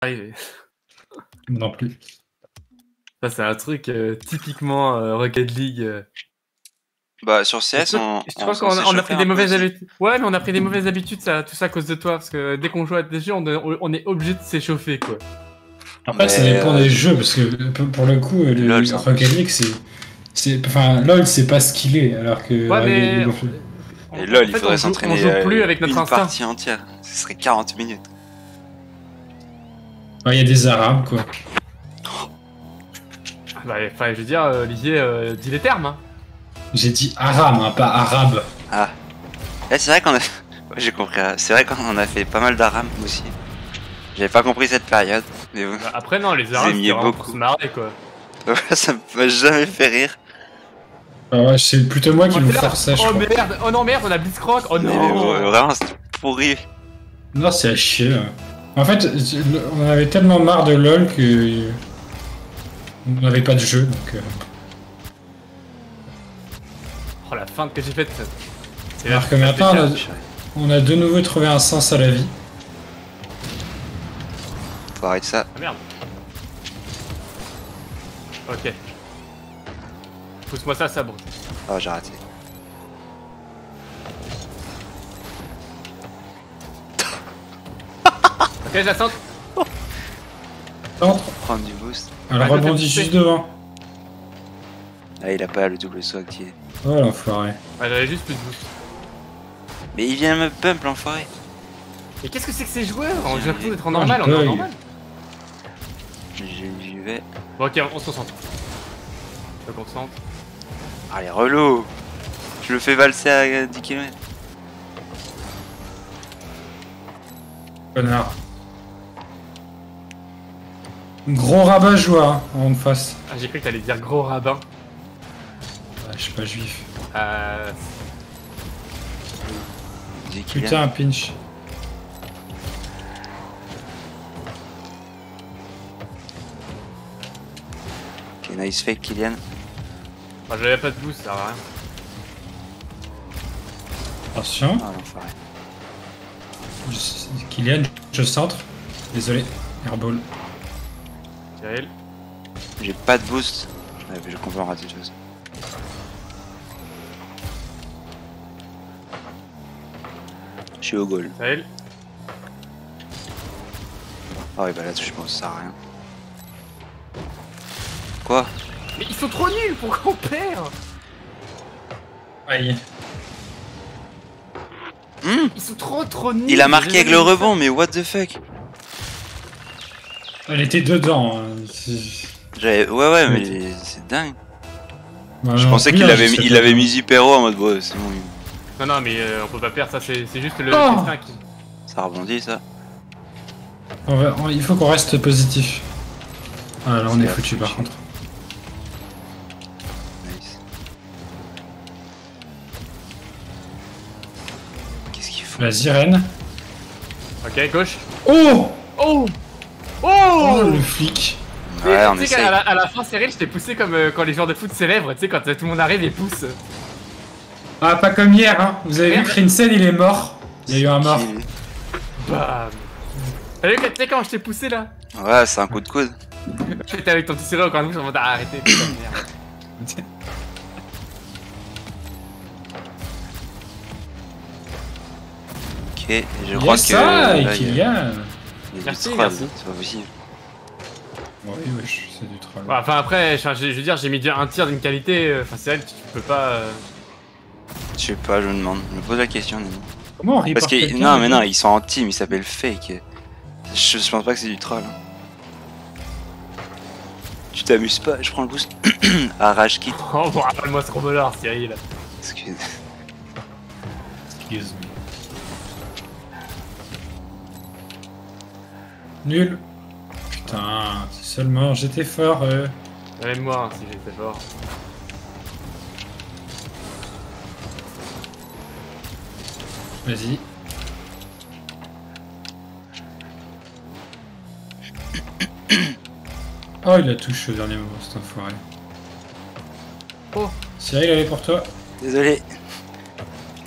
arrivé. Non plus. Ça, c'est un truc typiquement Rocket League. Bah, sur CS, Je crois qu'on a pris des mauvaises habitudes. Ouais, mais on a pris des mauvaises habitudes, tout ça à cause de toi. Parce que dès qu'on joue à des jeux, on est obligé de s'échauffer, quoi. Après, ça dépend des jeux, parce que pour le coup, le Rocket League, enfin, LoL, c'est pas skillé, alors que. Ouais, mais. Et LoL, il faudrait s'entraîner. On joue plus avec notre instinct. Une partie entière. Ce serait 40 minutes. Ouais, il y a des arabes, quoi. Bah, enfin, je veux dire, Olivier, dis les termes, hein. J'ai dit aram, hein, pas arabe. Ah. Eh, c'est vrai qu'on a. Ouais, j'ai compris. C'est vrai qu'on a fait pas mal d'arabes aussi. J'avais pas compris cette période. Mais Bah, après, non, les arabes, c'est vraiment pour se marrer, quoi. Ça m'a jamais fait rire. Ah ouais, c'est plutôt moi qui vous force ça, je crois. Oh merde, oh non, merde, on a Blitzcrank, oh non. Vraiment, c'était pourri. Non, c'est à chier. Là. En fait, on avait tellement marre de LoL que. On n'avait pas de jeu, donc. Oh, la feinte que j'ai faite. Alors que maintenant, on a de nouveau trouvé un sens à la vie. Faut arrêter ça. Ah merde. Ok. Pousse-moi ça, sabre. Oh, j'ai raté. Ok, j'attends. Centre. Prendre du boost. Elle rebondit juste devant. Ah, il a pas le double saut activé. Oh l'enfoiré. Ouais, j'avais juste plus de boost. Mais il vient me pump l'enfoiré. Mais qu'est-ce que c'est que ces joueurs? On vient plus d'être en normal, on est en normal. J'y vais. Bon, ok, on se concentre. Je me concentre. Allez, relou. Je le fais valser à 10 km. Connard. Gros rabat-joie hein, en face. Ah, j'ai cru que t'allais dire gros rabbin. Ouais, je suis pas juif. Putain, un pinch. Ok, nice fake, Kylian. Ah, j'avais pas de boost, ça sert à rien. Attention. Ah, l'enfoiré. Kylian, je centre. Désolé. Airball. Cyril. J'ai pas de boost. Je comprends rater de chose. Je suis au goal. Cyril. Ah oui, bah là, je pense que ça sert à rien. Quoi? Mais ils sont trop nuls, pourquoi on perd? Aïe. Ils sont trop nuls. Il a marqué avec le rebond, mais what the fuck? Elle était dedans. Ouais, mais c'est dingue. Bah, je pensais qu'il avait mis Hypero en mode bon, c'est bon. Non, mais on peut pas perdre, ça c'est juste le destin qui. Ça rebondit ça. Il faut qu'on reste positif. Ah là on est foutu par contre. Nice. Qu'est-ce qu'il faut? Vas-y Rennes. Ok, gauche. Oh Oh le flic. Ouais, on essaye. Tu sais qu'à la fin, Cyril, je t'ai poussé comme quand les joueurs de foot célèbrent, tu sais, quand tout le monde arrive et pousse. Ah, pas comme hier, hein. Vous avez vu que Rinsen, il est mort. Il y a eu un mort. Bam. T'as vu quand je t'ai poussé là? Ouais, c'est un coup de coude. J'étais avec ton petit sourire au coin de bouche en mode arrêtez, putain de merde. Ok, je crois que. Ça, Kylian. Merci, c'est pas possible. Oui, c'est du troll. Ouais, enfin après, je veux dire, j'ai mis un tir d'une qualité, enfin c'est elle, tu peux pas... Je sais pas, je me demande, je me pose la question. Comment on repart? Parce que non, mais non, ils sont en team, ils s'appellent Fake. Je pense pas que c'est du troll. Tu t'amuses pas, je prends le boost. Arrache kit. Oh bon, rappelle-moi ce combolard, Cyril. Excuse. Excuse me. Nul. Putain, si seulement j'étais fort. Même moi, si j'étais fort. Vas-y. Oh, il a touché au dernier moment, cet enfoiré. Oh. Cyril, elle est pour toi. Désolé.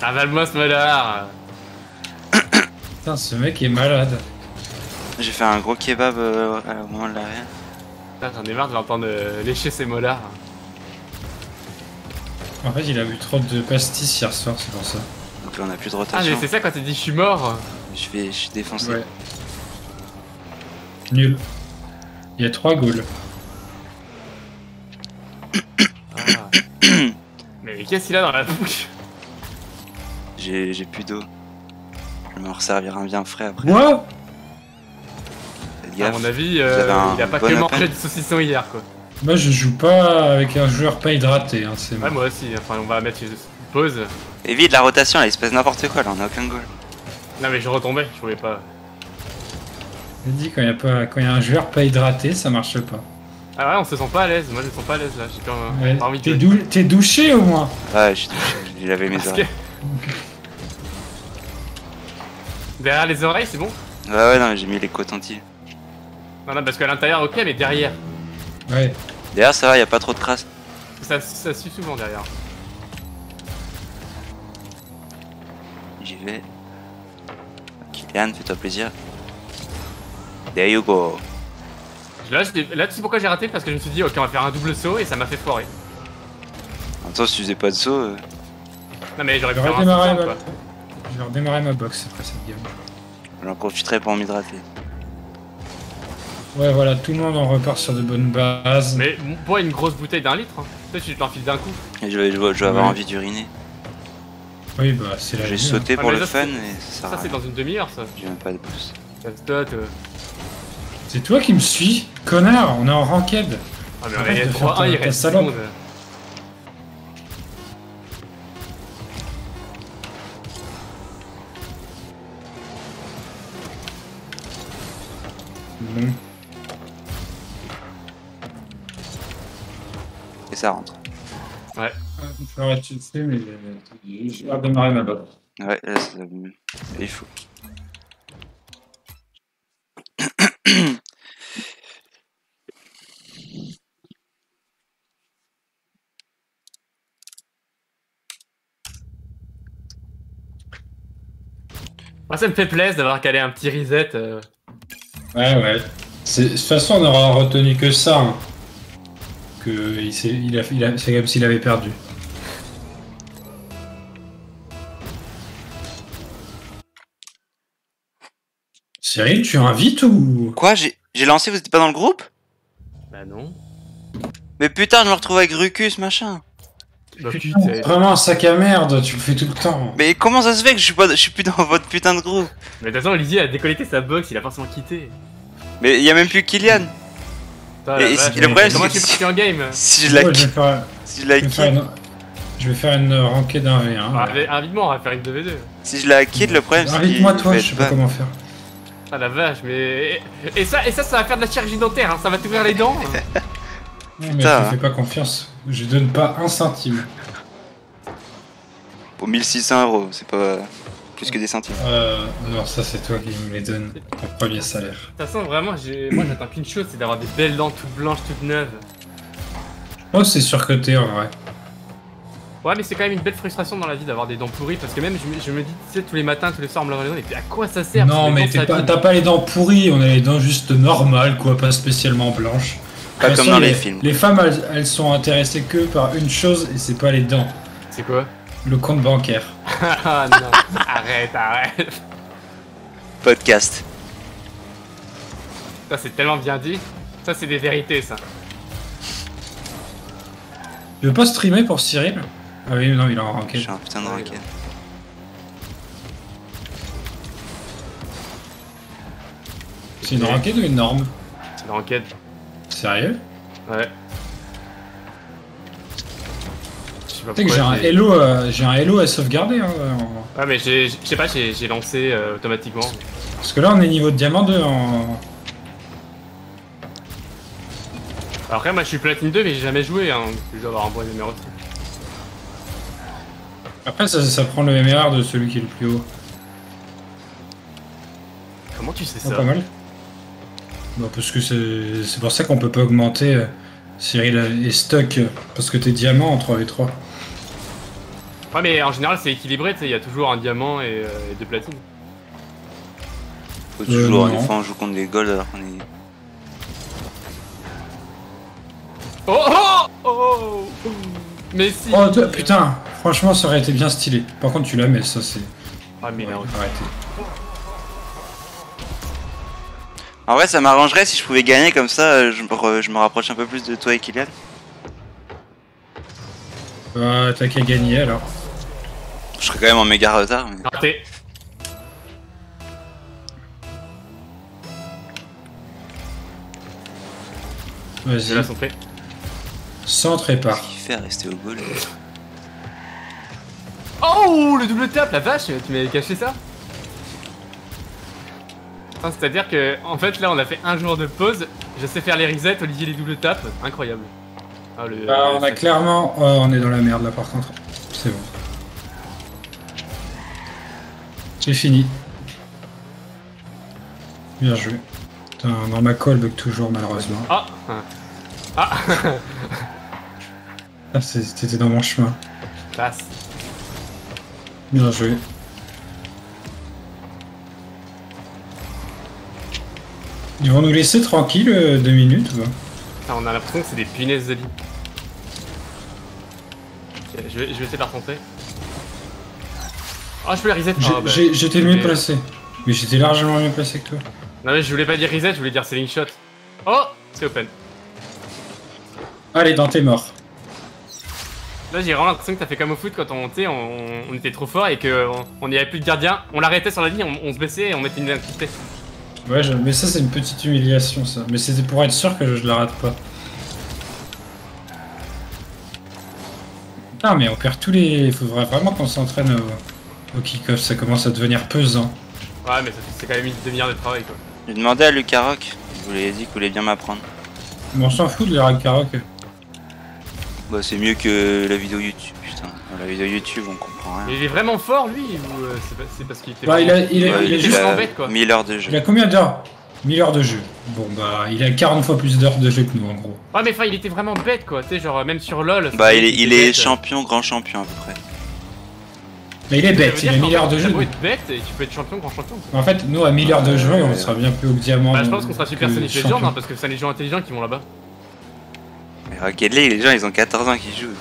Avale-moi ce modard. Putain, ce mec est malade. J'ai fait un gros kebab au moment de l'arrière. J'en ai marre de l'entendre lécher ses molars. En fait, il a bu trop de pastis hier soir, c'est pour ça. Donc là on a plus de Ah rotation. mais c'est ça quand t'as dit je suis mort. Je suis défoncé. Ouais. Nul. Il y a 3 goals. Ah. Mais qu'est-ce qu'il a dans la bouche? J'ai plus d'eau. Je vais m'en resservir un bien frais après. Moi Faites À gaffe. mon avis, avez un il a pas bon que appel. mangé de saucisson hier quoi. Moi, je joue pas avec un joueur pas hydraté, hein, c'est Ouais mort. moi aussi, enfin on va mettre une pause. Et vite la rotation, là, il se passe n'importe quoi là, on a aucun goal. Non mais je retombais, je pouvais pas. Je dis quand il y a un joueur pas hydraté, ça marche pas. Ah ouais on se sent pas à l'aise, moi je me sens pas à l'aise là, j'ai Ouais. pas envie de T'es douché au moins. Ouais, j'ai lavé mes Parce que... oreilles. Derrière les oreilles c'est bon? Ouais, non, j'ai mis les cotons-tiges. Non parce qu'à l'intérieur ok mais derrière. Ouais. D'ailleurs, ça va, y a pas trop de crasse. Ça suit souvent derrière. J'y vais. Kylian, fais-toi plaisir. There you go. Là tu sais pourquoi j'ai raté? Parce que je me suis dit ok on va faire un double saut et ça m'a fait foirer. En même temps, si tu faisais pas de saut, Non mais j'aurais pu Je vais faire un redémarrer saut ma... quoi. Je vais redémarrer ma box après cette game. j'en profiterai pour m'hydrater. Ouais, voilà, tout le monde en repart sur de bonnes bases. Mais bois une grosse bouteille d'un litre, hein. Toi tu t'enfiles d'un coup. Et je vais avoir Ouais. envie d'uriner. Oui, bah, c'est la J'ai vie, sauté Ah, pour mais le ça, fun c'est- et ça sert Ça à c'est rien. dans une demi-heure ça. J'ai même pas de boost. Casse-toi, toi. hein. C'est toi qui me suis, connard, on est en ranked. Ah mais Arrête il y a de faire 3-1, il ta reste 10 salope. secondes. Bon. Et ça rentre. Ouais. J'aurais tu sais, mais je vais redémarrer ma box. Ouais, là, il faut. Moi ça me fait plaisir d'avoir calé un petit reset. Ouais. De toute façon, on aura retenu que ça. Hein. Que c'est comme s'il avait perdu. Cyril, tu invites ou... Quoi, j'ai lancé, vous étiez pas dans le groupe? Bah non. Mais putain, je me retrouve avec Rucus, machin. Bah Putain, putain. vraiment un sac à merde, tu le fais tout le temps. Mais comment ça se fait que je suis plus dans votre putain de groupe? Mais de toute façon Olivier a déconnecté sa box, il a forcément quitté. Mais y a même plus Kylian. Putain, Et la vache, le problème, comment c'est tu que es parti en game? Si je la Ouais, quitte, si je la quitte, je vais faire une ranked 1v1. Invite-moi, on va faire une 2v2. si je la quitte, le problème c'est Invite-moi qu'il toi, va je sais être pas ban. comment faire. Ah la vache, mais... Et ça va faire de la chirurgie dentaire, hein. Ça va t'ouvrir les dents. Non, mais Putain, je te fais pas confiance. Je donne pas un centime. Pour 1600 €, c'est pas plus que des centimes. Non, ça c'est toi qui me les donnes. Ton premier salaire. De toute façon, vraiment, moi j'attends qu'une chose, c'est d'avoir des belles dents toutes blanches, toutes neuves. Oh, c'est surcoté en vrai. Ouais, mais c'est quand même une belle frustration dans la vie d'avoir des dents pourries, parce que même je me dis, tu sais, tous les matins, tous les soirs, on me lave les dents, et puis à quoi ça sert? Non, Parce que les mais dents, ça abîme. t'as pas les dents pourries, on a les dents juste normales, quoi, pas spécialement blanches. Pas De toute comme façon, dans les films. Les femmes, elles sont intéressées que par une chose, et c'est pas les dents. C'est quoi? Le compte bancaire. Ah non, arrête. Podcast. Ça, c'est tellement bien dit. Ça, c'est des vérités, ça. Tu veux pas streamer pour Cyril? Ah oui, non, il est en Je ranked. suis un putain de Ouais, racket. C'est une ranked ou une norme? C'est une enquête. Sérieux? Ouais. Je sais pas Tu sais que j'ai un hello à sauvegarder. Hein, Ouais, mais je sais pas, j'ai lancé automatiquement. Parce que là, on est niveau de diamant 2 en... Après, moi je suis platine 2, mais j'ai jamais joué, hein. Je dois avoir un bon numéro aussi. Après, ça prend le MR de celui qui est le plus haut. Comment tu sais Oh, ça? pas mal. Bah, parce que c'est pour ça qu'on peut pas augmenter Cyril et stock. Parce que t'es diamant en 3v3. Ouais, mais en général, c'est équilibré, tu sais, il y a toujours un diamant et deux platines. Faut toujours, non. des fois on joue contre des golds alors qu'on est... Oh oh oh. Mais si. Oh putain, franchement ça aurait été bien stylé. Par contre tu l'as mais ça c'est... Ah mais non. Arrêtez. En vrai ça m'arrangerait si je pouvais gagner comme ça, je me rapproche un peu plus de toi et Kylian. Bah t'as qu'à gagner alors. Je serais quand même en méga retard. Mais... Raté. Je Vas-y, la centrer. centre et part. Qu'est-ce qu'il fait à rester au goal? Oh le double tap, la vache, tu m'avais caché ça? C'est-à-dire que, en fait, là, on a fait un jour de pause. Je sais faire les resets, Olivier les double taps. Incroyable. Ah, On a clairement... Oh, on est dans la merde là par contre. C'est bon. J'ai fini. Bien joué. Putain, dans ma colle bug toujours malheureusement. Ah. Ah. Ah, t'étais dans mon chemin. Passe. Bien joué. Ils vont nous laisser tranquille 2 minutes ou pas? Putain, on a l'impression que c'est des punaises de lit. Ok, je vais essayer de la recentrer. Oh, je peux les reset. Oh, bah, J'étais mieux placé. Mais j'étais largement mieux placé que toi. Non, mais je voulais pas dire reset, je voulais dire selling shot. Oh, c'est open. Allez, dans tes morts. Là, j'ai vraiment l'impression que t'as fait comme au foot quand on était trop fort et qu'on n'y avait plus de gardien. On l'arrêtait sur la ligne, on se baissait et on mettait une activité. Ouais, mais ça c'est une petite humiliation ça. Mais c'était pour être sûr que je la rate pas. Non mais on perd tous les... Il faudrait vraiment qu'on s'entraîne au kick-off, ça commence à devenir pesant. Ouais mais c'est quand même une demi-heure de travail quoi. J'ai demandé à Lucas Rock, je vous l'ai dit qu'il voulait bien m'apprendre. Bon, on s'en fout de les Ragnarok. Bah c'est mieux que la vidéo YouTube, putain. Dans la vidéo YouTube on comprend rien. Mais il est vraiment fort lui ou c'est parce qu'il était Bah, vraiment... il a est juste juste en bête quoi. 1000 heures de jeu. Il a combien d'heures? 1000 heures de jeu. Bon bah il a 40 fois plus d'heures de jeu que nous en gros. Ouais mais enfin il était vraiment bête quoi, tu sais genre même sur LoL. Bah il est bête. champion, grand champion à peu près. Mais il est bête, il a 1000 heures de jeu. Tu peux être bête et tu peux être champion, grand champion. En fait nous à 1000 heures de jeu on sera bien plus haut que diamant. Bah je pense qu'on sera super que Sonic champion. Legends hein, parce que c'est les gens intelligents qui vont là-bas. Mais Rocket League, les gens ils ont 14 ans qui jouent.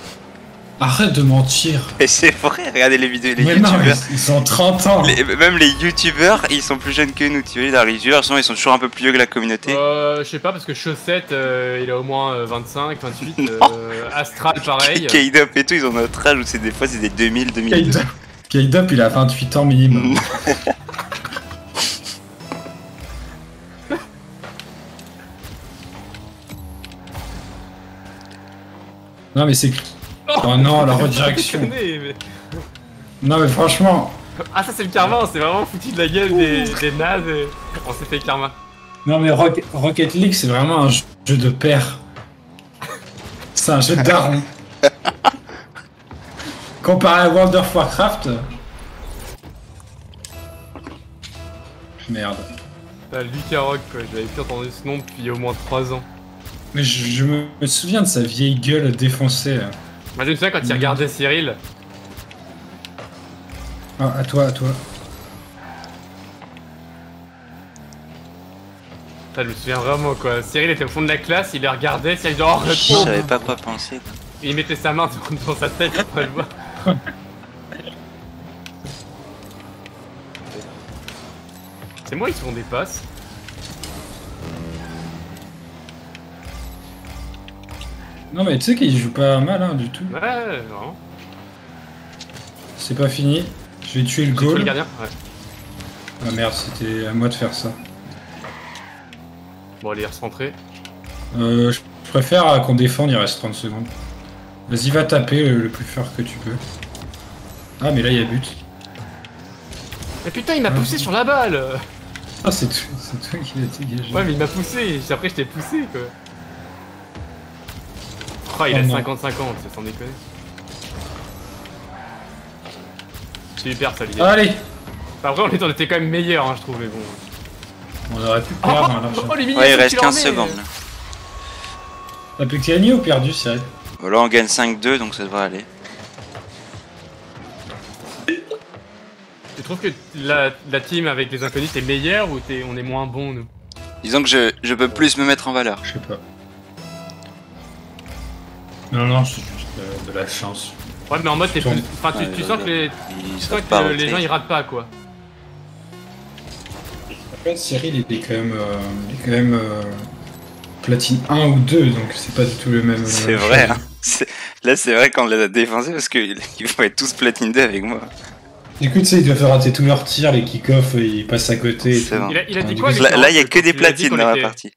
Arrête de mentir. Et c'est vrai, regardez les vidéos, les Mais non, youtubeurs. ils ont 30 ans. Même les youtubeurs, ils sont plus jeunes que nous, tu vois, dans les youtubeurs, sinon ils sont toujours un peu plus vieux que la communauté. Je sais pas parce que Chaussette il a au moins 25, 28, Astral pareil. K-Dop et tout, ils ont notre âge, ou c'est des fois c'est des 2000, 2002. K-Dop il a 28 ans minimum. Non mais c'est... Oh non, la redirection. Non mais franchement... Ah ça c'est le karma, on s'est vraiment foutu de la gueule des nazes et on s'est fait karma. Non mais Rocket League c'est vraiment un jeu de père. C'est un jeu de daron. Comparé à World of Warcraft... Merde. Lucas Rock quoi, j'avais plus entendu ce nom depuis au moins 3 ans. Mais je me souviens de sa vieille gueule défoncée. Moi je me souviens quand il regardait Cyril. Ah, à toi, à toi. Ça, je me souviens vraiment quoi. Cyril était au fond de la classe, il les regardait, Cyril dit oh Je retourne. savais pas quoi penser. Quoi. Il mettait sa main dans sa tête pour le voir. C'est moi, ils se font des passes. Non mais tu sais qu'il joue pas mal hein, du tout. Ouais, vraiment. C'est pas fini. Je vais tuer le J'ai tué le goal. gardien. Ouais. Ah merde, c'était à moi de faire ça. Bon, allez, recentrer. Je préfère qu'on défende, il reste 30 secondes. Vas-y, va taper le plus fort que tu peux. Ah mais là il y a but. Mais putain, il m'a poussé sur la balle. Ah c'est toi qui l'as dégagé. Ouais, mais il m'a poussé. Après, je t'ai poussé quoi. Oh, il Oh a non. 50-50, c'est sans déconner. Super, ça l'idée. Allez. Après, on était quand même meilleurs, hein, je trouve, mais bon. On aurait pu perdre hein, largement. les Ouais, il reste qu'il en 15 met. secondes là. T'as pu gagner ou perdu, Cyril? Bon, là on gagne 5-2 donc ça devrait aller. T'es trouves que la team avec les inconnus t'es meilleure ou on est moins bon nous? Disons que je peux plus me mettre en valeur. Je sais pas. Non, c'est juste de la chance. Ouais, mais en mode t'es Ton- plus. Enfin, tu sens que les. Ils Tu savent sens pas que les voter. gens ils ratent pas quoi. Après, Cyril, il est quand même platine 1 ou 2, donc c'est pas du tout le même. C'est vrai, hein. Là, c'est vrai qu'on l'a défoncé parce qu'ils vont être tous platine 2 avec moi. Du coup, tu sais, ils doivent rater tous leurs tirs, les kick-offs, ils passent à côté. et C'est tout. bon. Il a dit Du quoi coup, les Là, carottes, il y a quand que des tu lui as dit platines qu'on dans la était- partie.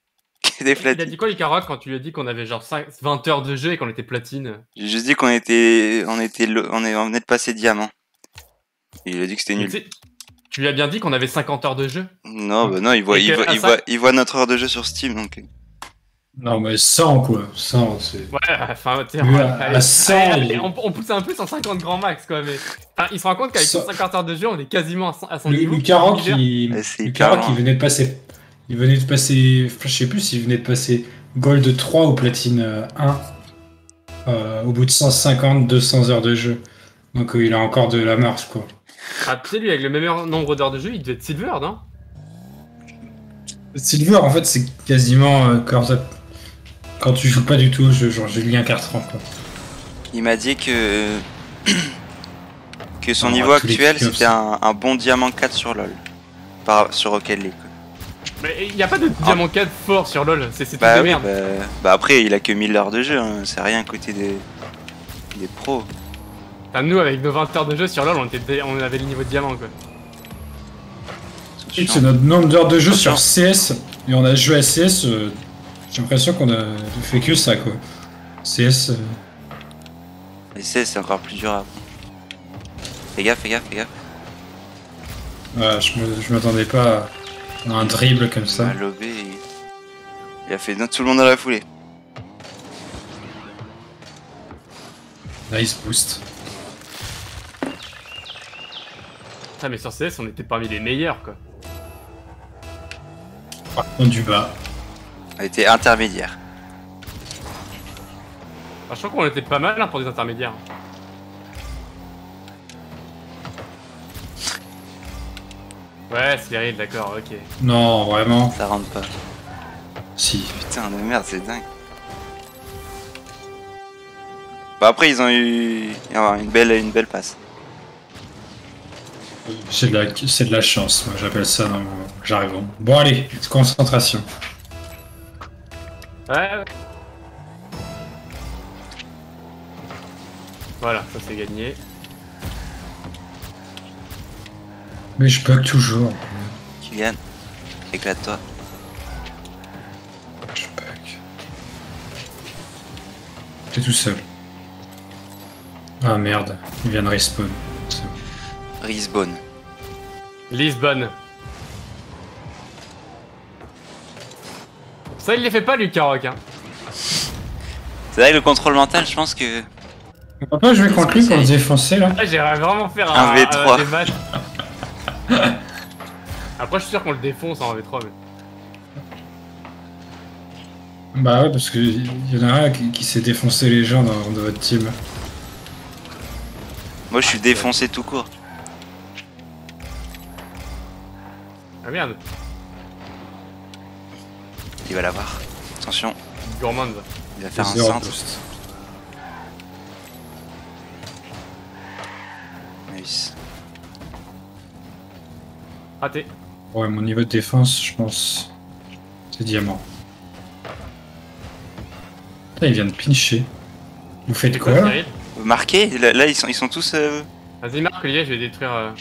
Que des Il a platines. dit quoi les carottes quand tu lui as dit qu'on avait genre 20 heures de jeu et qu'on était platine? J'ai juste dit qu'on venait de passer diamant. Et il a dit que c'était Mais nul. tu sais, tu lui as bien dit qu'on avait 50 heures de jeu? Non, bah non, Et que à ça- il voit notre heure de jeu sur Steam, donc. Non, mais 100, quoi. 100, c'est. Ouais, enfin, tu sais, Lui, allez, à 100, allez, il est- on pousse un peu 150 grand max quoi, mais. Enfin, il se rend compte qu'avec Ça- 50 heures de jeu, on est quasiment à son Le niveau. Lucaran Leader. Ouais, c'est Lucaran hyper qui loin. venait de passer. Il venait de passer. Je sais plus s'il venait de passer Gold 3 ou Platine 1 au bout de 150-200 heures de jeu. Donc il a encore de la marge, quoi. Ah, tu sais, lui, avec le même nombre d'heures de jeu, il devait être Silver, non? Silver, en fait, c'est quasiment quand tu joues pas du tout au jeu, genre Julien Cartran, quoi. Il m'a dit que. que son Ah, niveau tous les actuel, kick-offs. c'était un bon diamant 4 sur LoL. Sur Rocket League. Quoi. Mais il y a pas de diamant 4 fort sur LoL, c'est tout Bah de oui, merde. bah après, il a que 1000 heures de jeu, hein. C'est rien à côté des pros. Enfin, nous, avec nos 20 heures de jeu sur LoL, on avait le niveau de diamant quoi. Et c'est notre nombre d'heures de jeu Attention. sur CS, et on a joué à CS, j'ai l'impression qu'on a fait que ça, quoi. CS, Et c'est encore plus dur à apprendre. Fais gaffe, fais gaffe, fais gaffe. je m'attendais pas à un dribble comme Il ça. m'a lobé et... Il a fait tout le monde dans la foulée. Nice boost. Putain, mais sur CS, on était parmi les meilleurs quoi. Par contre, du bas. On était intermédiaire. Enfin, je crois qu'on était pas mal hein, pour des intermédiaires. Ouais, Cyril, d'accord, ok. Non, vraiment. Ça rentre pas. Si. Putain de merde, c'est dingue. Bah après, ils ont eu une belle passe. C'est de la chance, moi j'appelle ça dans mon jargon. Bon allez, concentration. Ouais. Voilà, ça c'est gagné. Mais je bug toujours. Kylian, éclate-toi. Je bug. T'es tout seul. Ah merde, il vient de respawn. C'est bon. Respawn. Lisbonne. Ça, il les fait pas, Lucas Rock. Hein. C'est vrai que le contrôle mental, je pense que... On va pas jouer contre lui pour le défoncer là. Ah, j'aimerais vraiment faire Un V3. des matchs. Après, je suis sûr qu'on le défonce en V3. Mais... Bah ouais, parce que y en a un qui s'est défoncé les gens dans votre team. Moi, je suis défoncé tout court. Ah merde, Il va l'avoir. Attention, gourmand. il va faire un Zéro centre. boost. Nice. Raté. Ouais, mon niveau de défense, je pense, c'est diamant. Putain, il vient de pincher. Vous faites C'est quoi là Cyril? Marqué, là ils sont tous... Vas-y, Marc, Olivier, je vais détruire.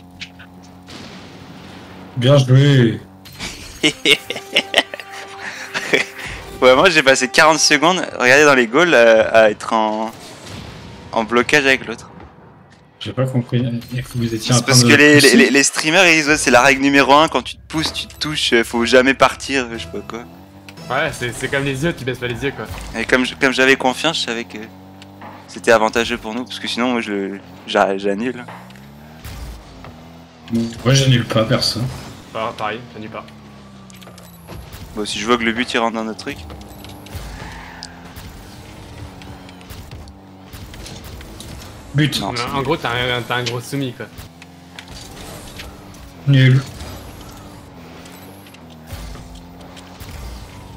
Bien joué. Ouais, moi j'ai passé 40 secondes, regardez dans les goals, à être en blocage avec l'autre. J'ai pas compris. Vous étiez en C'est train parce de que pousser les streamers, ils disent ouais, c'est la règle numéro 1, quand tu te pousses, tu te touches, faut jamais partir, je sais pas quoi. Ouais, c'est comme les yeux, tu baisses pas les yeux quoi. Et comme j'avais confiance, je savais que c'était avantageux pour nous, parce que sinon moi j'annule. Moi, j'annule pas personne. Bah, pareil, ça nuit pas. Bon, si je vois que le but il rentre dans notre truc. But. Non. Mais en gros, t'as un gros soumis quoi. Nul.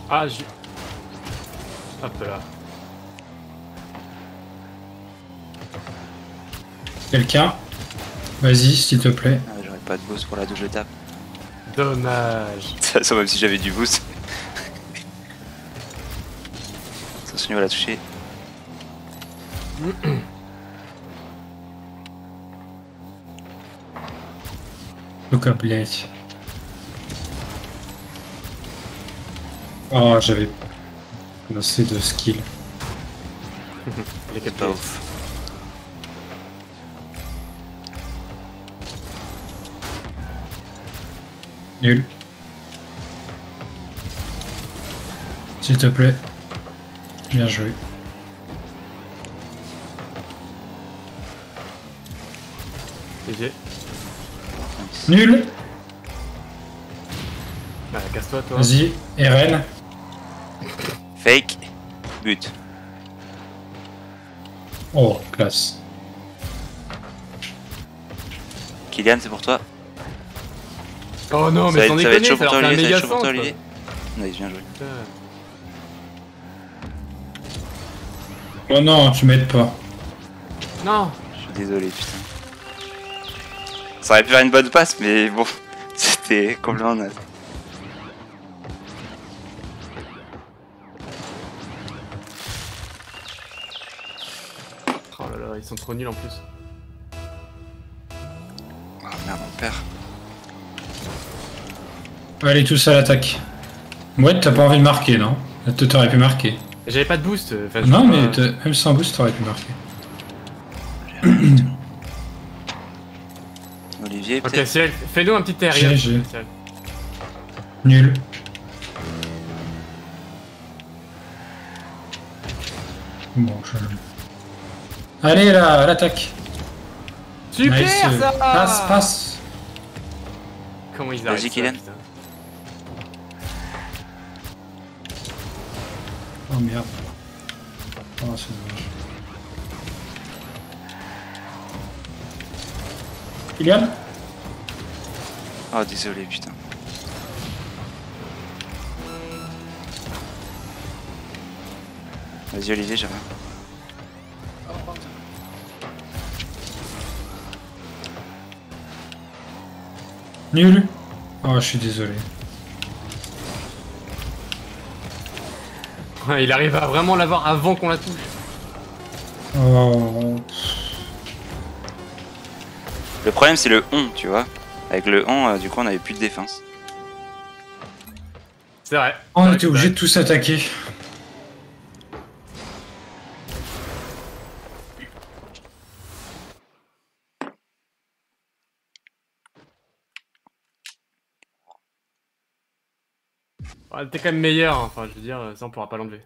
Ah, j'ai... Hop là. Quelqu'un? Vas-y, s'il te plaît. Ah, j'aurais pas de boost pour la double tape. Dommage. Ça, même si j'avais du boost. Attention, il va la toucher. Luka, блять. Oh, j'avais pas assez de skill. Il est C'est pas capté. ouf. Nul. S'il te plaît. Bien joué. GG. Nul. Ah, casse-toi, toi. Vas-y, RL. Fake. But. Oh, classe. Kylian, c'est pour toi. Oh non, Ça mais va sans être, ça va être déconner, chaud ça pour leur toi, fait un Olivier. Ça va méga être chaud pour sens. toi, quoi. Olivier. Nice, bien joué. Putain. Oh non, tu m'aides pas. Non. Je suis désolé, putain. Ça aurait pu faire une bonne passe, mais bon, c'était complètement naze. Oh là là, ils sont trop nuls en plus. Oh merde, on perd. Allez, tous à l'attaque. Ouais, t'as pas envie de marquer, non? T'aurais pu marquer. J'avais pas de boost. Enfin, je Non, peux mais pas- même sans boost, t'aurais pu marquer. Olivier, Ok, peut-être. Ciel, fais-nous un petit aérien. GG. Ciel. Nul. Bon, je... Allez, là, à l'attaque. Super Nice. ça. Passe. Comment ils Vas-y, arrivent ça, Kylian. putain. Oh merde. Oh, c'est dommage. Kylian? Oh, désolé, putain. Vas-y, Olivier, j'avais. Nul. Oh, je suis désolé. Ouais, il arrive à vraiment l'avoir avant qu'on la touche. Oh. Le problème, c'est le on, tu vois. Avec le on, du coup, on avait plus de défense. C'est vrai. On C'est vrai était que obligé de tous attaquer. Ouais, t'es quand même meilleur, hein. Enfin je veux dire, ça on pourra pas l'enlever.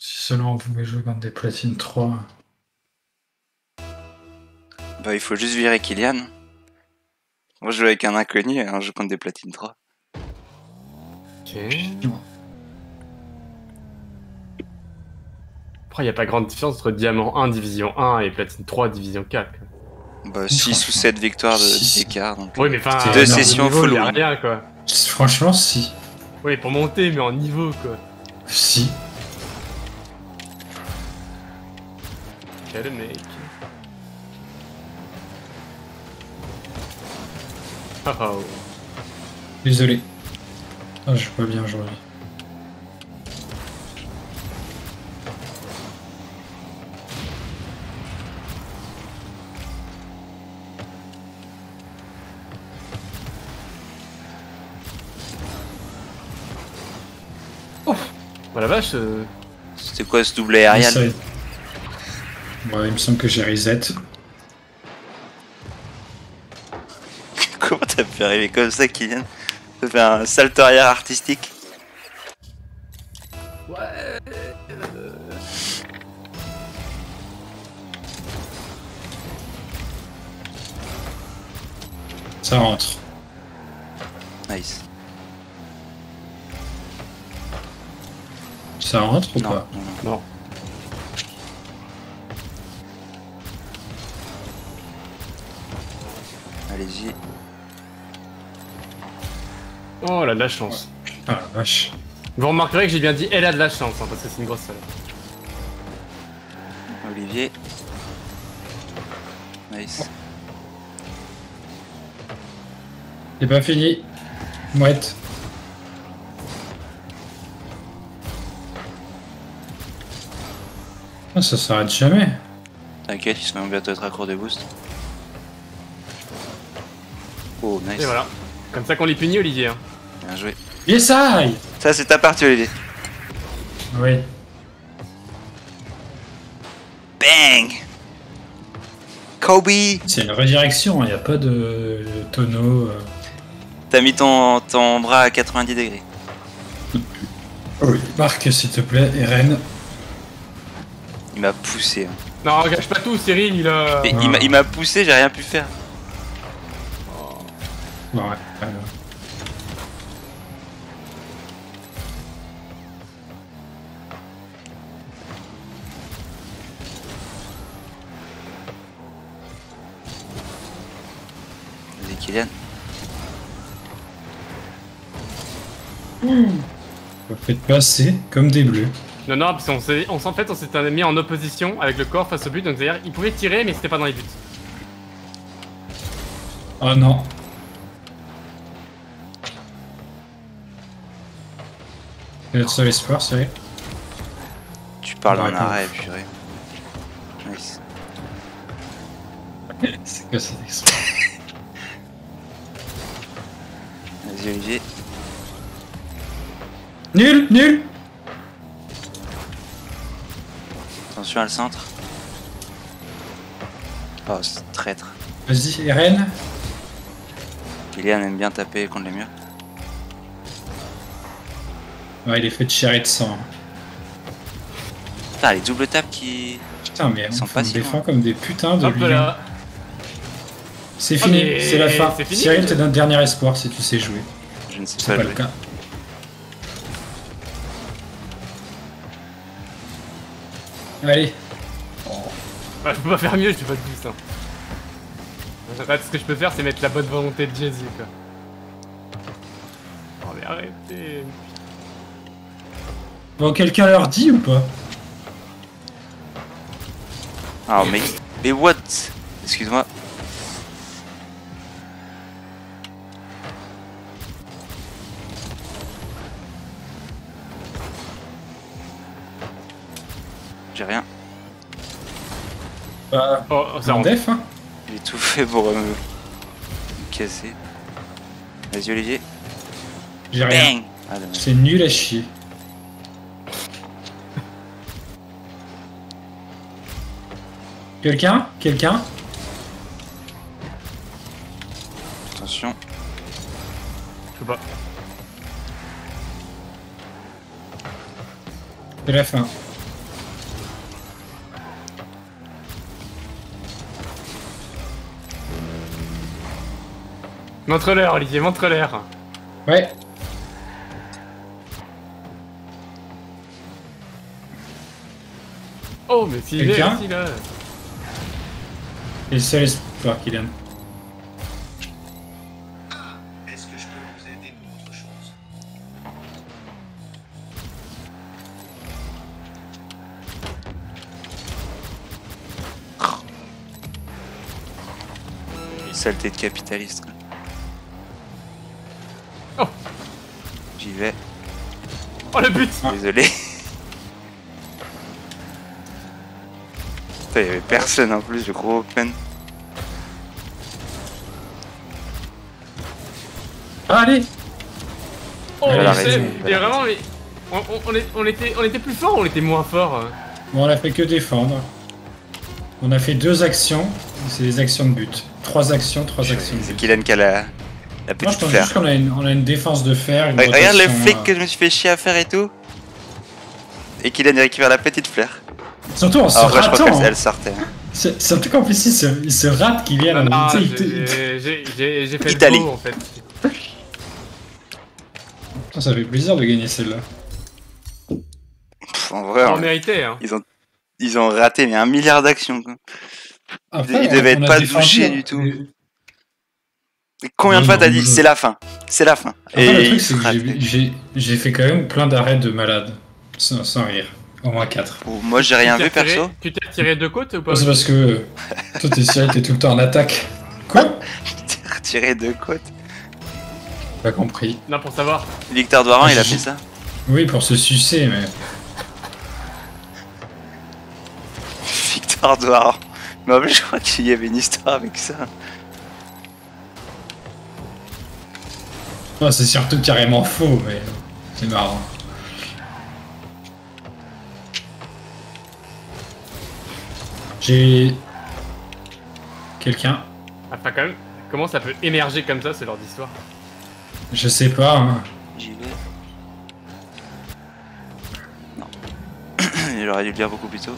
Si seulement on pouvait jouer contre des platines 3. Bah, il faut juste virer Kylian. Moi, je joue avec un inconnu et un jeu contre des platines 3. Ok. Après, y a pas grande différence entre Diamant 1 Division 1 et Platine 3 Division 4. quoi. Bah, 6 ou 7 victoires Six. d'écart. Donc... Oui, mais enfin, C'était deux énorme. sessions niveau, full y a win. rien quoi. Franchement, si. Oui, pour monter, mais en niveau quoi. Si. Quel mec. Oh oh. Désolé. Ah, je joue pas bien aujourd'hui. Bah la vache, C'était quoi ce double aérien? Ça- Ouais, il me semble que j'ai reset. Comment t'as pu arriver comme ça, Kylian? T'as fait un salto arrière artistique. Ça rentre. Nice. Ça rentre ou Non, pas? non, non. non. Allez-y. Oh, elle a de la chance. Ah la vache. Vous remarquerez que j'ai bien dit elle a de la chance, hein, parce que c'est une grosse salle. Olivier. Nice. C'est pas fini. Mouette. Ah, ça s'arrête jamais. T'inquiète, ils sont bientôt être à court de boost. Oh, nice. Et voilà. Comme ça qu'on les punit, Olivier. Hein. Bien joué. Essaye. Ça, c'est ta partie, Olivier. Oui. Bang! Kobe! C'est une redirection, il n'y a pas de tonneau. T'as mis ton bras à 90 degrés. Oui. Marc, s'il te plaît, Eren. Il m'a poussé. Hein. Non, gâche pas tout, Cyril, il a... Et il m'a poussé, j'ai rien pu faire. Ouais. Vas-y, Kylian. Vous faites passer comme des bleus. Non, non, parce qu'on s'était mis en opposition avec le corps face au but, donc c'est-à-dire il pouvait tirer, mais c'était pas dans les buts. Oh non. C'est notre seul espoir, c'est vrai. Tu parles Ouais, en arrêt, purée. Nice. C'est quoi cet espoir? Vas-y, Olivier. Nul, nul. Attention à le centre. Oh, c'est traître. Vas-y, Eren. Kylian aime bien taper contre les murs. Ouais, il est fait de chair et de sang. Putain, les double tapes qui... Putain, mais Ils sont on pas si défend loin. comme des putains de Hop lions. là. C'est Ah, fini, mais c'est la fin. c'est fini, Cyril, mais- t'es notre dernier espoir si tu sais jouer. Je ne sais C'est pas pas jouer. le cas. Allez. Bah, je peux pas faire mieux, je suis pas de boost. Hein. En fait, ce que je peux faire, c'est mettre la bonne volonté de Jésus, quoi. Oh, mais arrêtez. Bon, quelqu'un leur dit ou pas? Oh, mais what? Excuse-moi. J'ai rien. Bah, Oh, ça en rentre. def, hein. J'ai tout fait pour me casser. Vas-y, Olivier. J'ai rien. Bang! Ah, dommage. C'est nul à chier. Quelqu'un? Quelqu'un? Attention. Je peux pas. C'est la fin. Montre-leur, Olivier, montre-leur. Ouais. Oh, mais s'il est Quelqu'un ici, là. C'est le seul espoir, Kylian. Est-ce que je peux vous aider pour autre chose? Saleté de capitaliste. Quoi. Oh. J'y vais. Oh, le but. Désolé. Putain, y'avait personne en plus, le gros open. Allez! Oh, Elle a c'est- raison. mais vraiment, mais... on était plus fort ou on était moins fort? Bon, on a fait que défendre. On a fait 2 actions. C'est des actions de but. 3 actions, 3 actions de C'est but. Kylian qui a la Moi, je petite pense fleur. juste qu'on a une défense de fer. Une Regarde le rotation, flic que je me suis fait chier à faire et tout. Et Kylian il récupère la petite fleur. Surtout en se Alors, après, je crois ratant. qu'elle sortait. Hein. Surtout qu'en plus, il se rate Kylian. Non, non, Tu sais, il- j'ai fait Italie. le beau, en fait. Putain, ça fait plaisir de gagner celle-là. Pff, en vrai, On hein, méritait, hein. ils ont raté mais 1 milliard d'actions. Quoi. Après, Il devait on être a pas défendu, touché hein. du tout. Et combien de fois t'as dit c'est la fin? C'est la fin. Après, le truc, il c'est se que rate. j'ai fait quand même plein d'arrêts de malade. Sans rire. Au moins 4. Oh, moi j'ai rien vu perso. Tu t'es retiré de côte ou pas? C'est parce que toi, t'es Cyril, t'es tout le temps en attaque. Quoi? T'es retiré de côte. Pas compris. Non, pour savoir. Victor Doiran, il a fait ça. Oui, pour se sucer, mais. Victor Doiran. Mais en plus, je crois qu'il y avait une histoire avec ça. Oh, c'est surtout carrément faux, mais c'est marrant. J'ai. Quelqu'un. Enfin, quand même, comment ça peut émerger comme ça, c'est leur d'histoire? Je sais pas, hein. J'y vais. Non. Il aurait dû le dire beaucoup plus tôt.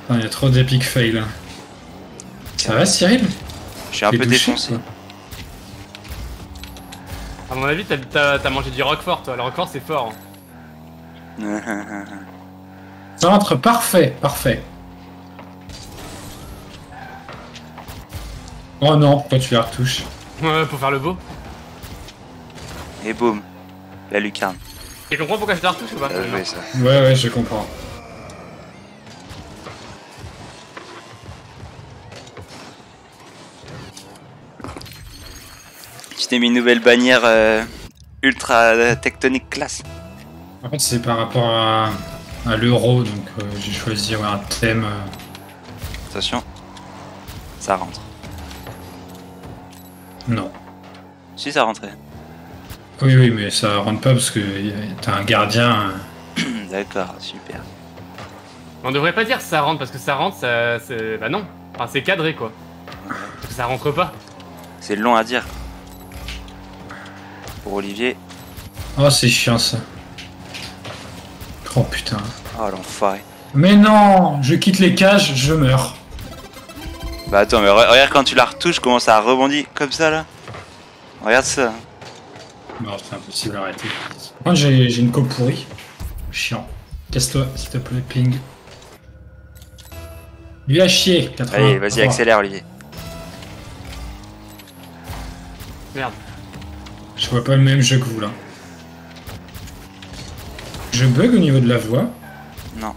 Il y a trop d'épic fail. Ça va, Cyril? Je suis un peu défoncé. quoi. À mon avis, t'as mangé du roquefort, toi. Le roquefort, c'est fort. Hein. Ça rentre parfait, parfait. Oh non, pourquoi tu la retouches? Ouais, pour faire le beau. Et boum. La lucarne. Tu comprends pourquoi je la retouche ou pas? Bien Non. joué ça. Ouais, je comprends. Tu t'es mis une nouvelle bannière ultra tectonique classe. En fait, c'est par rapport à l'euro, donc j'ai choisi un thème. Attention. Ça rentre. Non. Si ça rentrait. Oui, mais ça rentre pas parce que t'as un gardien. D'accord, super. On devrait pas dire ça rentre, parce que ça rentre, ça. Bah non. Enfin, c'est cadré, quoi. Parce que ça rentre pas. C'est long à dire. Pour Olivier. Oh, c'est chiant ça. Oh putain. Oh l'enfoiré. Mais non, je quitte les cages, je meurs. Bah attends, mais regarde quand tu la retouches, comment ça rebondit comme ça là. Regarde ça. Non, c'est impossible d'arrêter. Moi, j'ai une coupe pourrie. Chiant. Casse-toi, s'il te plaît, ping. Lui a chier, 80. Allez, vas-y, accélère Olivier. Merde. Je vois pas le même jeu que vous là. Je bug au niveau de la voix. Non.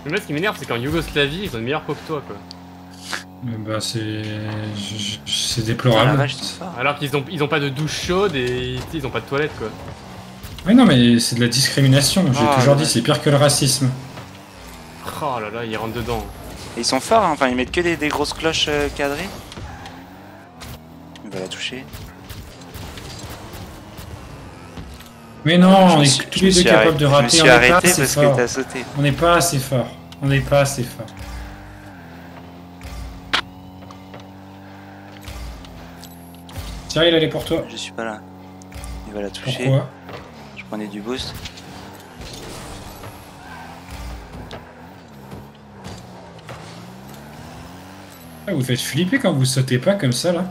Le mec, ce qui m'énerve, c'est qu'en Yougoslavie, ils ont une meilleure peau que toi, quoi. Bah c'est Ah, la déplorable. vache, c'est fort. Alors qu'ils ont pas de douche chaude et ils ont pas de toilette, quoi. Oui non mais c'est de la discrimination. J'ai Ah, toujours ouais. dit c'est pire que le racisme. Oh là là, ils rentrent dedans. Et ils sont forts, hein. Enfin ils mettent que des grosses cloches cadrées. Il va la toucher. Mais non, on Je me est suis- tous je me les deux suis capables de arrêté- rater. Je On me suis n'est pas arrêté assez parce fort. que t'as sauté. On n'est pas assez fort. On n'est pas assez fort. Cyril, elle est pour toi. Je suis pas là. Il va la toucher. Pourquoi? Je prenais du boost. Ah, vous faites flipper quand vous sautez pas comme ça là.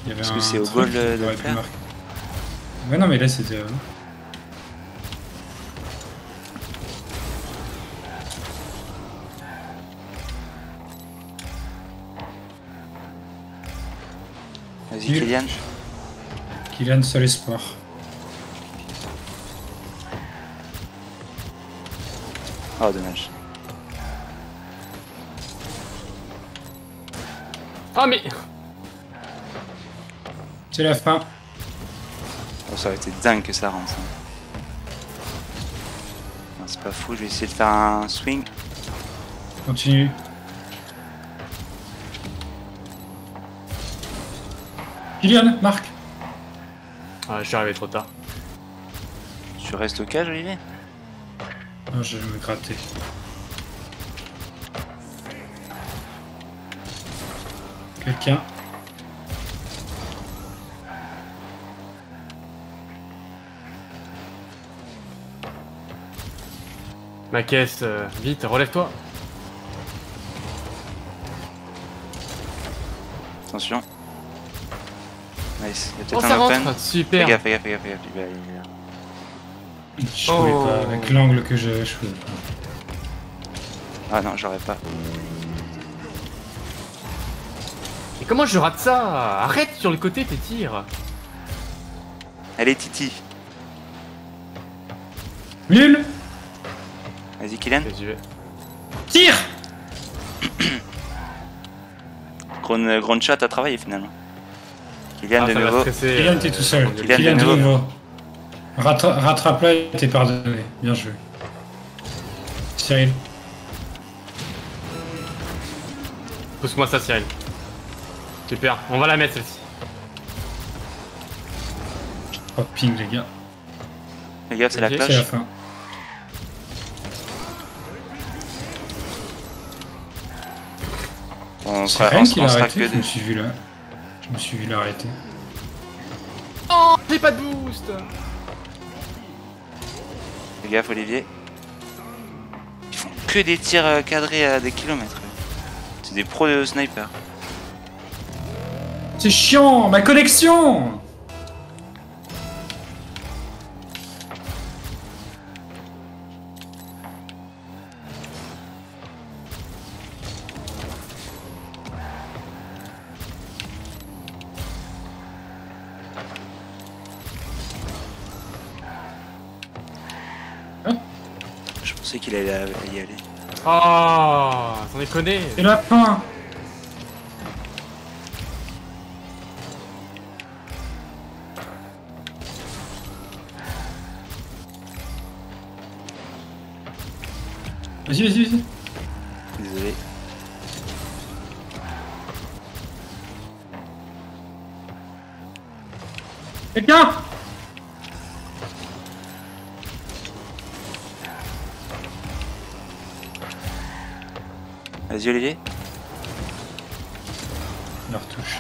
Il y avait Parce que un c'est au truc goal qui de aurait le pu faire. marquer. Ouais non mais là c'était... Vas-y Nul. Kylian. Kylian, seul espoir. Oh dommage. Oh mais. C'est la fin. Oh, ça aurait été dingue que ça rentre. Ça. Non, c'est pas fou, je vais essayer de faire un swing. Continue. Kylian, marque. Ah, je suis arrivé trop tard. Tu restes au cage Olivier? Non, je vais me gratter. Quelqu'un. Ma caisse, vite, relève-toi. Attention. Nice. Il y a Oh, peut-être ça un open. rentre, Fais super. gaffe, fais gaffe, fais gaffe, fais gaffe. Il va- Je pouvais Oh. pas, avec l'angle que je pouvais pas. Ah non, j'aurais pas. Mais comment je rate ça? Arrête sur le côté tes tirs. Allez, Titi. Nul. Vas-y, Kylian. Ok, j'y vais. Tire. Grand chat à travailler finalement. Kylian Ah, de ça va nouveau. stresser, Kylian, t'es tout seul. Kylian, Kylian de de nouveau. nouveau. Rattrape-la, t'es pardonné. Bien joué. Cyril. Pousse-moi ça, Cyril. Super, on va la mettre celle-ci. Oh, ping, les gars. Les gars, c'est la Ok, C'est la cloche. fin. On C'est sera, Rennes qui l'a sera arrêté. que Je deux. me suis vu là. Je me suis vu l'arrêter. Oh, j'ai pas de boost. Fais gaffe, Olivier. Ils font que des tirs cadrés à des kilomètres. C'est des pros de sniper. C'est chiant, ma connexion. Je pensais qu'il allait y aller. Oh, sans déconner. C'est la fin. Vas-y, vas-y, vas-y. Désolé. Quelqu'un. Vas-y, Olivier. La retouche.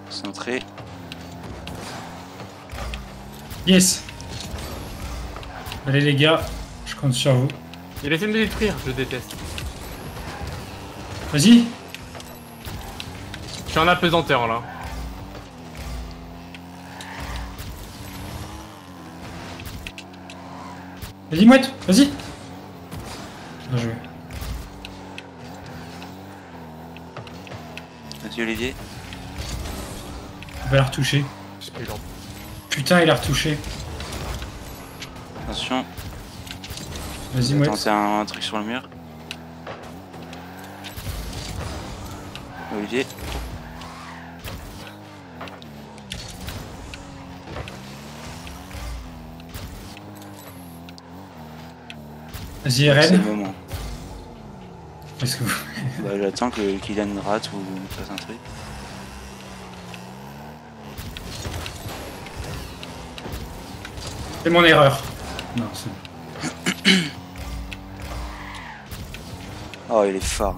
Centré. Yes. Allez les gars, je compte sur vous. Il essaie de me détruire, je déteste. Vas-y. Je suis en apesanteur là. Vas-y mouette, vas-y. Bien joué. Vas-y, Olivier. Il va la retoucher. Je suis lent. Putain, il a retouché. Attention. Vas-y On va mouette. tenter un truc sur le mur. Olivier. Vas-y C'est le Eren. moment. Est-ce que vous... Bah, j'attends que Kylian rate ou fasse un truc. C'est mon erreur. Non, c'est... Oh, il est fort.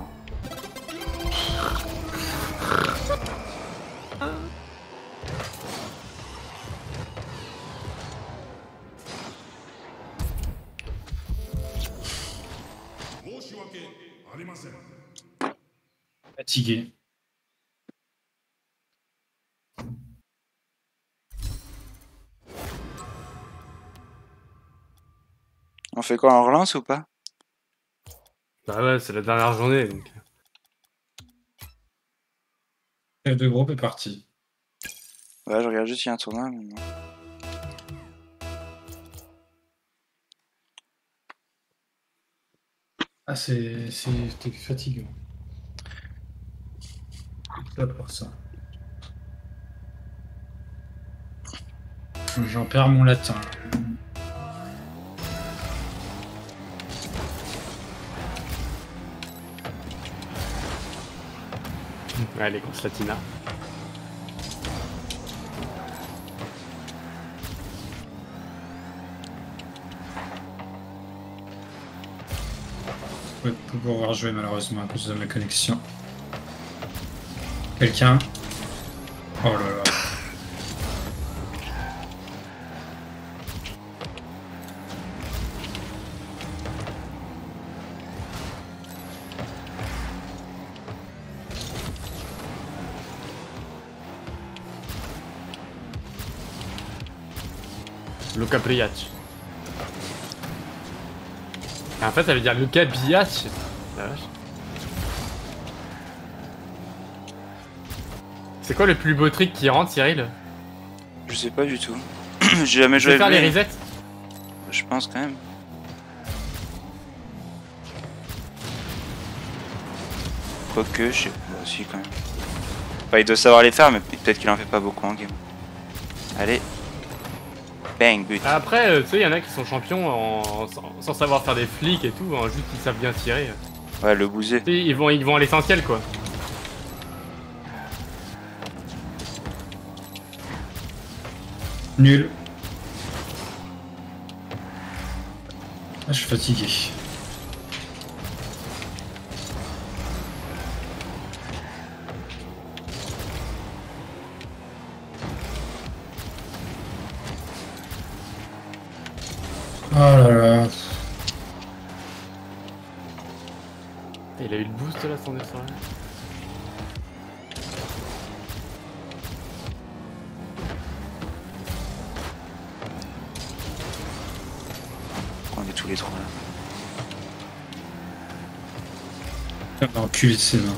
Fatigué. On fait quoi, on relance ou pas? Bah ouais, c'est la dernière journée donc. Chef de groupe est parti. Ouais, je regarde juste s'il y a un tournoi. Mais non. Ah, t'es fatiguant. C'est pas pour ça. J'en perds mon latin. Ouais, les grosses latinas. Je vais pas pouvoir jouer malheureusement à cause de ma connexion. Quelqu'un? Oh là là. Luka Priac. En fait, ça veut dire Luka Biac. La vache. C'est quoi le plus beau trick qui rentre, Cyril? Je sais pas du tout. J'ai jamais Je joué vais faire avec les lui. resets. Je pense quand même. Quoique, je sais pas aussi quand même. Enfin, il doit savoir les faire, mais peut-être qu'il en fait pas beaucoup en game. Allez. Bang, but. Après, tu sais, il y en a qui sont champions sans savoir faire des flics et tout, hein, juste qu'ils savent bien tirer. Ouais, le bouser. Tu sais, ils vont à l'essentiel, quoi. Nul. Ah, je suis fatigué. Oh là là. Il a eu le boost là, son dessin. On est tous les trois là. Enculé de ses mains.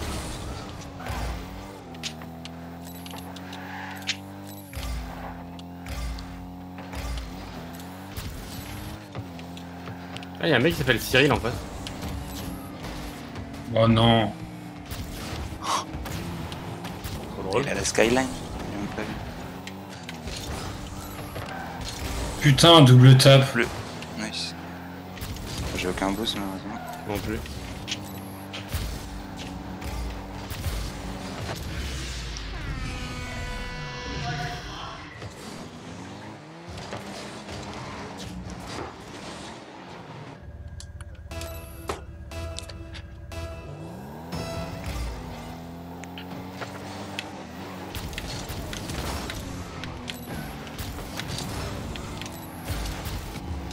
Ah, il y a un mec qui s'appelle Cyril en fait. Oh non. Trop drôle. Il a la skyline. J'ai même pas vu. Putain, double tap. Nice. J'ai aucun boost malheureusement. Non plus.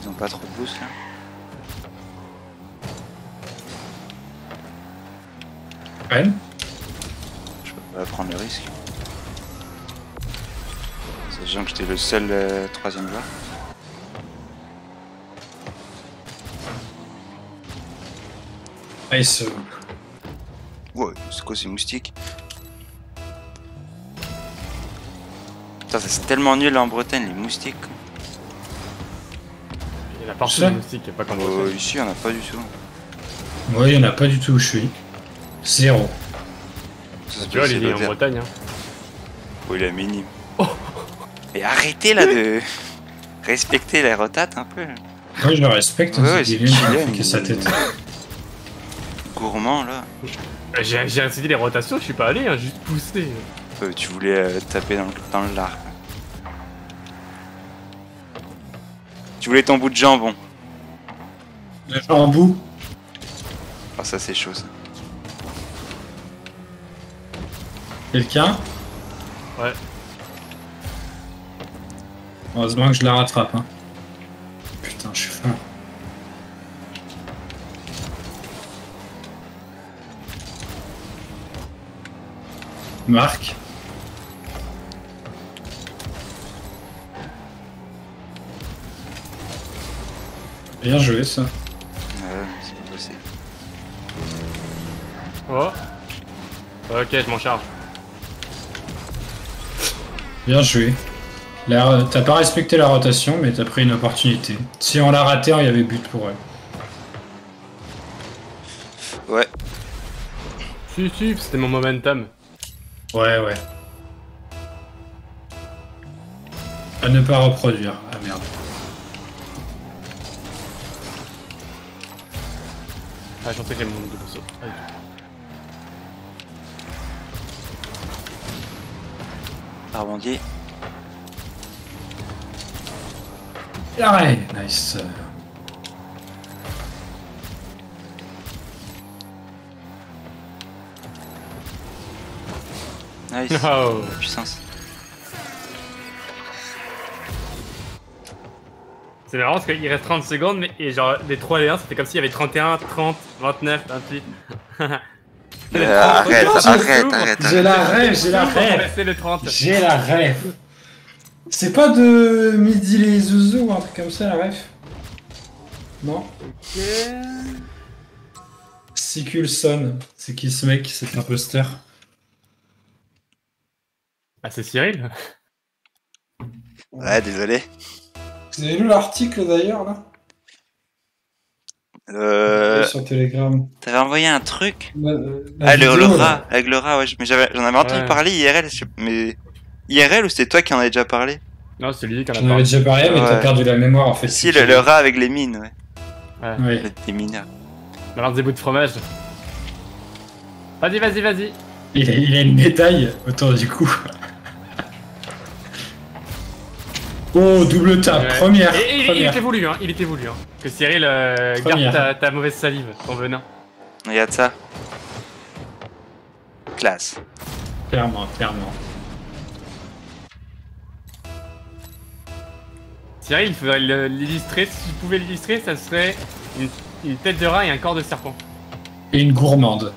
Ils ont pas trop de boost là. Ouais. Je peux pas prendre le risque. Sachant que j'étais le seul troisième joueur. Nice. Ouais, c'est quoi ces moustiques? Putain, ça, c'est tellement nul en Bretagne, les moustiques. Il y en a partout Ça des moustiques, pas comme ça. Ici, il y en a pas du tout. Ouais, il y en a pas du tout où je suis. Zéro. Ça, Tu vois, c'est il est en l'odeur. Bretagne. Hein. Oh, il est minime. Et arrêtez là de respecter les rotates un peu. Moi, je le respecte. Ouais, c'est ouais, c'est Dylan qui a Dylan, fait que sa tête. Gourmand là. J'ai incité les rotations, je suis pas allé, hein, juste poussé. Tu voulais taper dans le lard. Tu voulais ton bout de jambon. Le jambou. Ah, ça c'est chaud ça. Quelqu'un? Ouais. Heureusement que je la rattrape. Hein. Putain, je suis faim. Marc. Bien joué ça. C'est pas possible. Oh. Ok, je m'en charge. Bien joué. T'as pas respecté la rotation, mais t'as pris une opportunité. Si on l'a raté, il y avait but pour elle. Ouais. Si, c'était mon momentum. Ouais, ouais. À ne pas reproduire. Ah merde. Ah, je pensais que j'avais mon double saut. Ah, du tout. Rebondier. Arrête. Nice. Nice. Oh. La puissance. C'est marrant parce qu'il reste 30 secondes, mais et genre les 3 et 1, c'était comme s'il y avait 31, 30, 29, 28. Arrête. J'ai la rêve, j'ai la rêve. C'est le 30. J'ai la rêve. C'est pas de Midi les Zouzous ou un truc comme ça, la rêve? Non. Siculson. C'est qui ce mec, cet imposteur? Ah, c'est Cyril. Ouais, désolé. Vous avez lu l'article d'ailleurs là Sur Telegram. T'avais envoyé un truc. La Le vidéo, rat, là. avec le rat, ouais. Mais j'en avais entendu Ouais. parler IRL, mais IRL ou c'était toi qui en avais déjà parlé? Non, c'est lui qui en a J'en avais parlé. déjà parlé, mais t'as Ouais. perdu la mémoire en fait. Si, le rat avec les mines, ouais. Ouais. Oui. Les mineurs. Balance des bouts de fromage. Vas-y, vas-y, vas-y. Il a une médaille autour du cou. Oh, double tap, Ouais. première. Et il première. était voulu, hein. Il était voulu, hein. Que Cyril Première. garde ta mauvaise salive, ton venin. Regarde ça. Classe. Clairement, clairement. Cyril, il faudrait l'illustrer. Si tu pouvais l'illustrer, ça serait une tête de rat et un corps de serpent. Et une gourmande.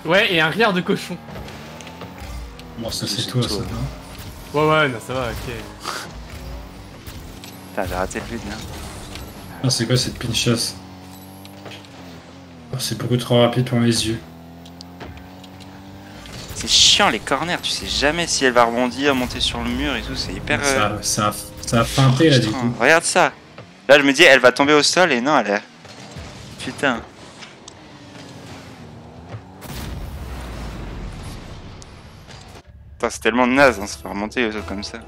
Ouais, et un rire de cochon. Bon, ça c'est C'est toi, toi. ça. non Ouais, ouais, non, ça va, ok. Putain, j'ai raté le but, hein. Ah, c'est quoi cette pinchasse? Oh, c'est beaucoup trop rapide pour mes yeux. C'est chiant les corners, tu sais jamais si elle va rebondir, monter sur le mur et tout, c'est hyper. Ça a feinté là du frustrant. coup. Regarde ça. Là, je me dis, elle va tomber au sol et non, elle est. Putain. Putain, c'est tellement naze, hein, se faire remonter au sol comme ça.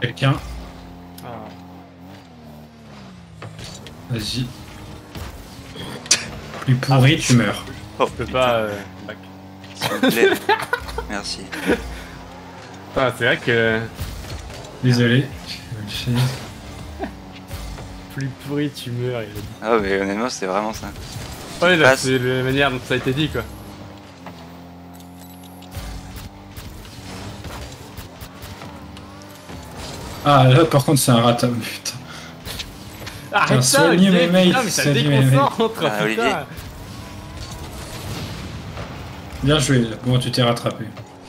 Quelqu'un, Ah. vas-y. Plus pourri, tu meurs. Oh, Je peux pas. Back. s'il vous plaît. Merci. Ah, c'est vrai que. Désolé. Plus pourri, tu meurs. Il a dit. Ah, mais honnêtement, c'était vraiment ça. Ouais, là, passe. c'est la manière dont ça a été dit, quoi. Ah là par contre c'est un raton, putain. Arrête ça, soignez Olivier, mes mates, putain, mais ça soignez mes déconcentre, Ah, putain. Olivier. Bien joué, là. Bon tu t'es rattrapé.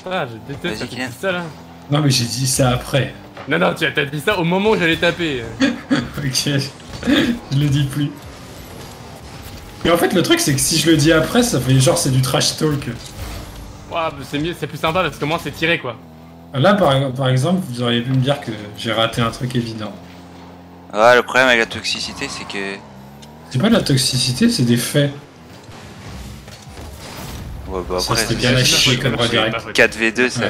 Ah, je déteste Vas-y, quand tu Kylian. dis ça, là. Non mais j'ai dit ça après. Non, non, t'as dit ça au moment où j'allais taper. Ok, je le dis plus. Et en fait le truc c'est que si je le dis après ça fait genre c'est du trash talk. Ouah, bah, c'est mieux, c'est plus sympa parce que moi c'est tiré, quoi. Là par exemple vous auriez pu me dire que j'ai raté un truc évident. Ouais, le problème avec la toxicité, c'est que. C'est pas de la toxicité, c'est des faits. Ouais, bah Ça, après, c'était bien à chier c'est comme ma faute, redirect. c'est ma faute. 4v2, c'est Ouais. un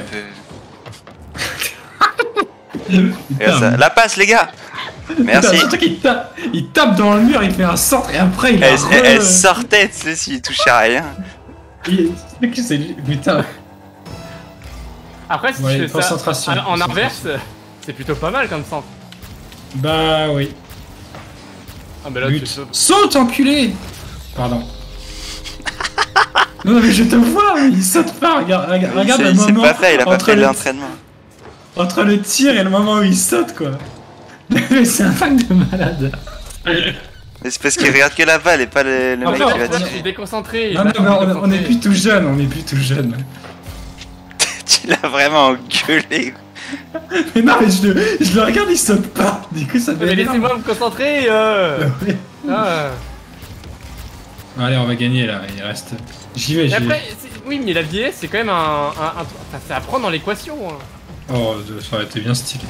peu. Regarde ça. La passe, les gars! Merci! Putain, surtout qu'il il tape dans le mur, il fait un centre et après il a Elle sortait, tu sais, s'il touchait à rien. Putain. Après, si Ouais, tu fais ça concentration, en concentration. inverse, c'est plutôt pas mal comme centre. Bah oui. Ah, mais là, But. tu sautes. Saute enculé. Pardon. Non mais je te vois, mais il saute pas, regarde le Il s'est moment pas fait, il a pas entre fait le- l'entraînement. entre le tir et le moment où il saute quoi. Mais c'est un fan de malade. Mais c'est parce qu'il regarde que la balle et pas le mec Encore, qui va Moi, je tirer. suis déconcentré. Non, là, non, mais je suis on est déconcentré. plus tout jeune, on est plus tout jeune. Tu l'as vraiment engueulé. Mais non mais je le regarde, il saute pas. Du coup ça Mais fait laissez-moi me concentrer. Ah. Allez on va gagner là, il reste. J'y vais, Et j'y après, vais. oui, mais la vieillesse, c'est quand même enfin, c'est à prendre dans l'équation. Hein. Oh, ça aurait été bien stylé.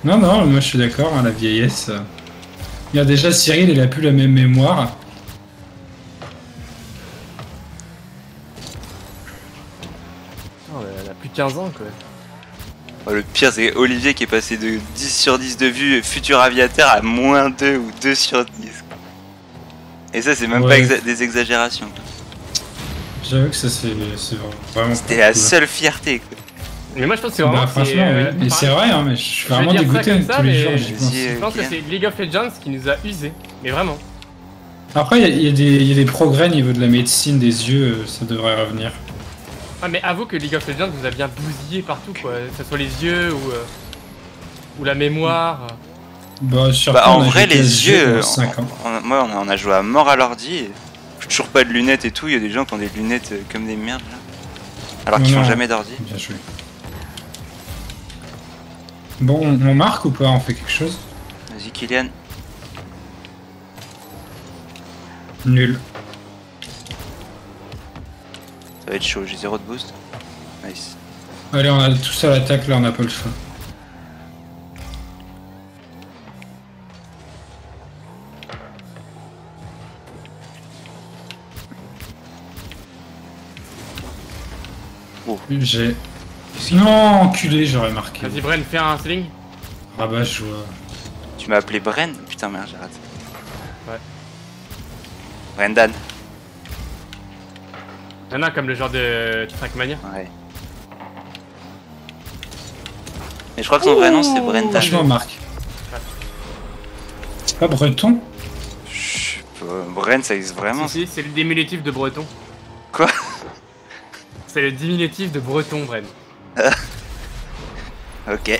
Non, non, moi je suis d'accord, hein, la vieillesse. Il y a déjà Cyril, il a plus la même mémoire. Oh, elle a plus de 15 ans, quoi. Oh, le pire, c'est Olivier qui est passé de 10 sur 10 de vue futur aviateur à moins 2 ou 2 sur 10. Et ça, c'est même Ouais. pas des exagérations. J'avoue que ça c'est vraiment. C'était pas la cool. seule fierté, quoi. Mais moi, je pense que c'est vraiment. Bah, franchement, oui. Mais c'est vrai, hein, mais je suis je vais vraiment dire ça dégoûté comme ça, tous les mais- jours, j'y pense. Vas-y, Je pense que Kylian. c'est League of Legends qui nous a usés. Mais vraiment. Après, il y a des progrès au niveau de la médecine des yeux, ça devrait revenir. Ah, mais avoue que League of Legends vous a bien bousillé partout, quoi. Que ce soit les yeux ou la mémoire. Bah, surtout, Bah, en on a vrai, joué les PSG yeux. pendant 5 ans. Moi, on a joué à mort à l'ordi. Et j'ai toujours pas de lunettes et tout. Il y a des gens qui ont des lunettes comme des merdes, là. Alors qu'ils Non, font non. jamais d'ordi. Bien joué. Bon, on marque ou pas? On fait quelque chose? Vas-y, Kylian. Nul. Ça va être chaud, j'ai 0 de boost. Nice. Allez, on a tous à l'attaque, là, on n'a pas le choix. Oh. J'ai... Non, enculé, j'aurais marqué. Vas-y, Bren, fais un ceiling. Rabat, je vois. Tu m'as appelé Bren? Putain, merde, j'ai raté. Ouais. Brendan. Y'en a comme le genre de Trackmania. Ouais. Mais je crois que son vrai nom c'est Brendan. Franchement, Marc. C'est pas breton? Je sais pas. Bren, ça existe vraiment? Si, c'est le diminutif de breton. Quoi? C'est le diminutif de breton, Bren. Ok.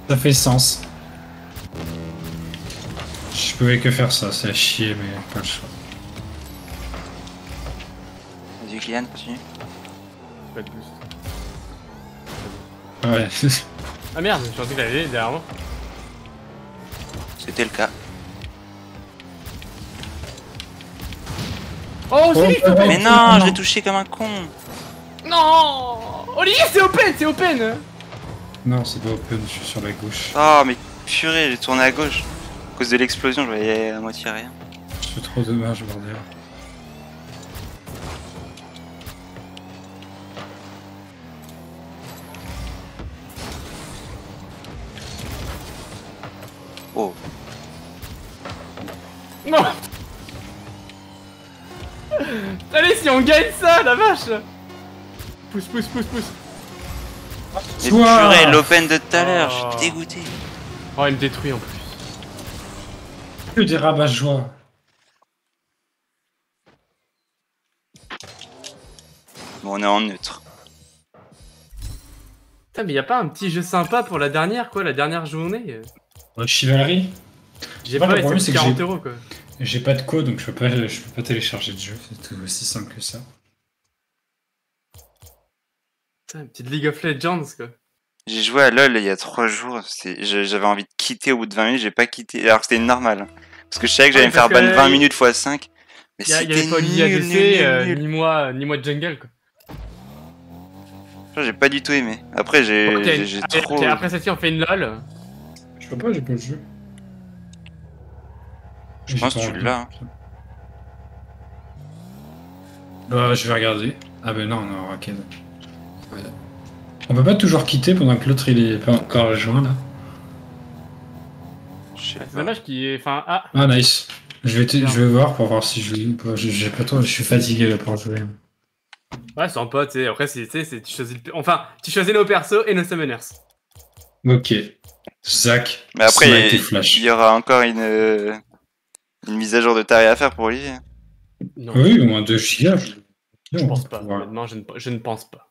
Ça fait sens. Je pouvais que faire ça, c'est à chier, mais pas le choix. Vas-y, Kylian, continue. Pas de boost. Ouais. Ah merde, je pensais qu'il allait derrière moi. C'était le cas. Oh, c'est Oh, Mais non, non. je l'ai touché comme un con. Non Olivier, c'est open, c'est open. Non, c'est pas open, je suis sur la gauche. Oh, mais purée, j'ai tourné à gauche. À cause de l'explosion, je voyais à moitié rien. Je fais trop dommage, bordel. Oh. Non. Allez, si on gagne ça, la vache. Pousse, pousse, pousse, pousse. Mais Toi purée, l'open de tout à l'heure, Oh. je suis dégoûté. Oh, il me détruit en plus. Que des rabat-joie. Bon, on est en neutre. Putain, mais y a pas un petit jeu sympa pour la dernière, quoi, la dernière journée. Chivalerie. J'ai Ouais, pas le problème, été c'est que 40 j'ai- euros, quoi. J'ai pas de code, donc je peux pas télécharger de jeu. C'est tout aussi simple que ça. Putain, une petite League of Legends, quoi. J'ai joué à LoL il y a 3 jours. J'avais envie de quitter au bout de 20 minutes, j'ai pas quitté. Alors que c'était normal. Parce que je savais que j'allais Ouais, me faire parce que ban 20 minutes x 5. Mais Y avait c'était pas Olivier nul, ADC, nul. ni moi de jungle, quoi. J'ai pas du tout aimé. Après, j'ai Ok, j'ai allez, trop. ok, après celle-ci, on fait une LOL. Je peux pas, j'ai pas le jeu. Je pense que tu l'as. Hein. Bah, je vais regarder. Ah ben non, non, ok. Ouais. On peut pas toujours quitter pendant que l'autre il est pas encore rejoint là. Je sais C'est pas. dommage qu'il est. Enfin, ah, Ah nice. Je vais voir pour voir si je joue ou pas. J'ai pas trop, je suis fatigué là pour jouer. ouais, sympa, tu sais. Après, tu sais, tu choisis enfin, tu choisis nos persos et nos summoners. Ok. Zach. Mais après, Smite et il Flash. y aura encore une mise à jour de taré à faire pour Olivier. Non, Oui, au moins 2 gigas. je pense pas. Ouais. Honnêtement, je ne pense pas.